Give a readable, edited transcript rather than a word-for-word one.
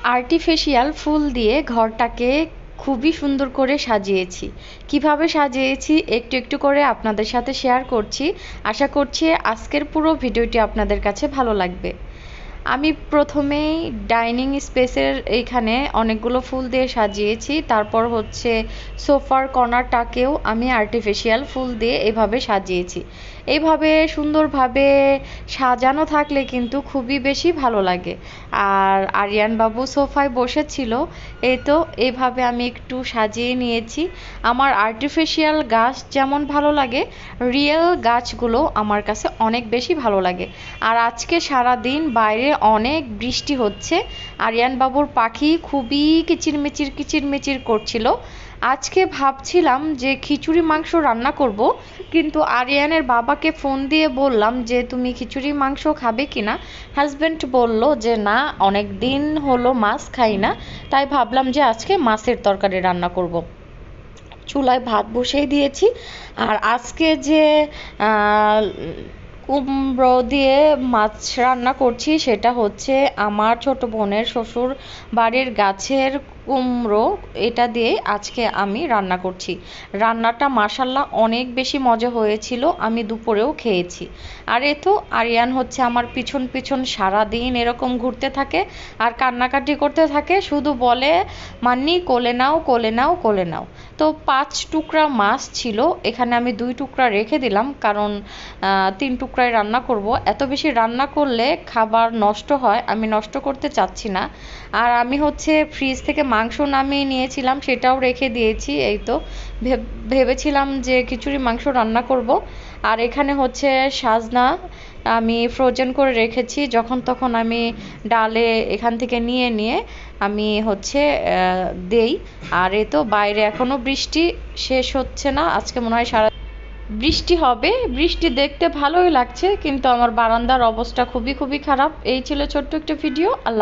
Artificial ফুল দিয়ে ঘরটাকে খুবই সুন্দর করে সাজিয়েছি। কিভাবে সাজিয়েছি একটু একটু করে আপনাদের সাথে শেয়ার করছি। আশা করছি আজকের পুরো ভিডিওটি আপনাদের কাছে ভালো লাগবে। আমি প্রথমেই ডাইনিং স্পেসের এইখানে অনেকগুলো ফুল দিয়ে সাজিয়েছি। তারপর হচ্ছে সোফার কর্নারটাকেও আমি আর্টিফিশিয়াল ফুল দিয়ে এভাবে সাজিয়েছি। এইভাবে সুন্দরভাবে সাজানো থাকলে কিন্তু খুবই বেশি ভালো লাগে। আর আরিয়ান বাবু সোফায় বসেছিল, এই তো এইভাবে আমি একটু সাজিয়ে নিয়েছি। আমার আর্টিফিশিয়াল গাছ যেমন ভালো লাগে, রিয়েল গাছগুলো আমার কাছে অনেক বেশি ভালো লাগে। আর আজকে সারা দিন বাইরে অনেক বৃষ্টি হচ্ছে। আরিয়ান বাবুর পাখি খুবই কিচিরমিচির কিচিরমিচির করছিল। আজকে ভাবছিলাম যে খিচুড়ি মাংস রান্না করব, কিন্তু আরিয়ানের বাবাকে ফোন দিয়ে বললাম যে তুমি খিচুড়ি মাংস খাবে কিনা। হাজব্যান্ড বলল যে না, অনেক দিন হলো মাছ খাই না, তাই ভাবলাম যে আজকে মাছের তরকারি রান্না করব। চুলায় ভাত বসিয়ে দিয়েছি। আর আজকে যে কুমড়ো দিয়ে মাছ রান্না করছি সেটা হচ্ছে আমার ছোট বোনের শ্বশুর বাড়ির গাছের কুমড়ো। এটা দিয়ে আজকে আমি রান্না করছি। রান্নাটা মাশাল্লাহ অনেক বেশি মজা হয়েছিল, আমি দুপুরেও খেয়েছি। আর এ তো আরিয়ান হচ্ছে আমার পিছন পিছন সারাদিন এরকম ঘুরতে থাকে আর কান্নাকাটি করতে থাকে, শুধু বলে মান্নি কোলে নাও কোলে নাও কোলে নাও। তো 5 টুকরা মাছ ছিল, এখানে আমি 2 টুকরা রেখে দিলাম, কারণ 3 টুকরায় রান্না করব। এত বেশি রান্না করলে খাবার নষ্ট হয়, আমি নষ্ট করতে চাচ্ছি না। আর আমি হচ্ছে ফ্রিজ থেকে মাংস নামিয়ে নিয়েছিলাম, সেটাও রেখে দিয়েছি। এই তো ভেবেছিলাম যে খিচুড়ি মাংস রান্না করব। আর এখানে হচ্ছে সাজনা আমি ফ্রোজেন করে রেখেছি, যখন তখন আমি ডালে এখান থেকে নিয়ে নিয়ে আমি হচ্ছে দেই। আর এ তো বাইরে এখনো বৃষ্টি শেষ হচ্ছে না, আজকে মনে হয় সারা বৃষ্টি হবে। বৃষ্টি দেখতে ভালোই লাগছে, কিন্তু আমার বারান্দার অবস্থা খুবই খুবই খারাপ। এই ছিল ছোট্ট একটা ভিডিও। আল্লাহ।